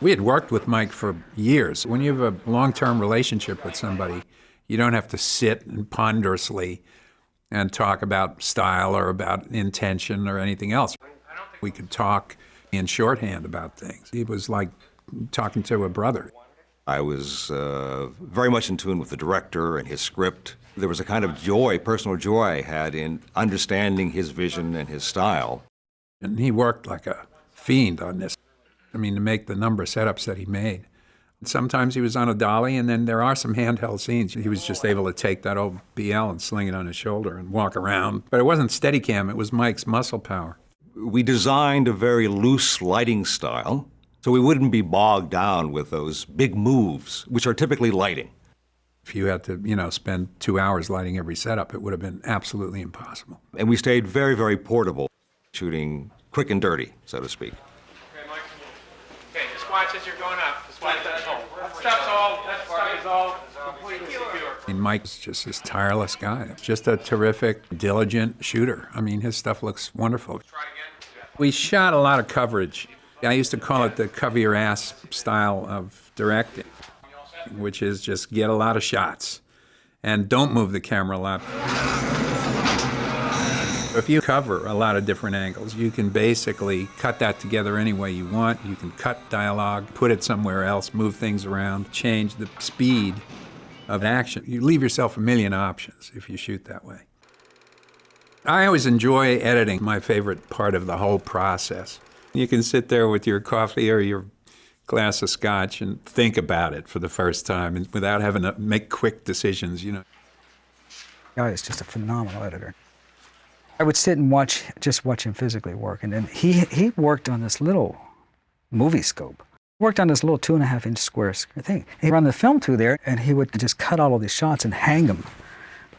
We had worked with Mike for years. When you have a long-term relationship with somebody, you don't have to sit and ponderously and talk about style or about intention or anything else. We could talk in shorthand about things. He was like talking to a brother. I was very much in tune with the director and his script. There was a kind of joy, personal joy I had in understanding his vision and his style. And he worked like a fiend on this. I mean, to make the number of setups that he made. Sometimes he was on a dolly, and then there are some handheld scenes. He was just able to take that old BL and sling it on his shoulder and walk around. But it wasn't Steadicam, it was Mike's muscle power. We designed a very loose lighting style, so we wouldn't be bogged down with those big moves, which are typically lighting. If you had to, spend 2 hours lighting every setup, it would have been absolutely impossible. And we stayed very, very portable, shooting quick and dirty, so to speak. Okay, Mike. Okay, just watch as you're going up. Just watch that. That stuff is all completely secure. I mean, Mike's just this tireless guy. Just a terrific, diligent shooter. I mean, his stuff looks wonderful. Try again. We shot a lot of coverage. I used to call it the cover your ass style of directing, which is just get a lot of shots and don't move the camera a lot. If you cover a lot of different angles, you can basically cut that together any way you want. You can cut dialogue, put it somewhere else, move things around, change the speed of action. You leave yourself a million options if you shoot that way. I always enjoy editing, my favorite part of the whole process. You can sit there with your coffee or your glass of scotch and think about it for the first time and without having to make quick decisions, Guy is just a phenomenal editor. I would sit and watch him physically work, and then he worked on this little movie scope. Worked on this little 2.5-inch square thing. He'd run the film through there, and he would just cut all of these shots and hang them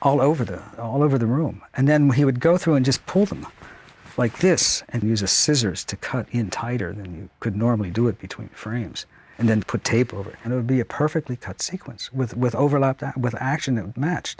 all over the room. And then he would go through and just pull them like this and use a scissors to cut in tighter than you could normally do it between frames, and then put tape over it. And it would be a perfectly cut sequence with overlap, with action that matched.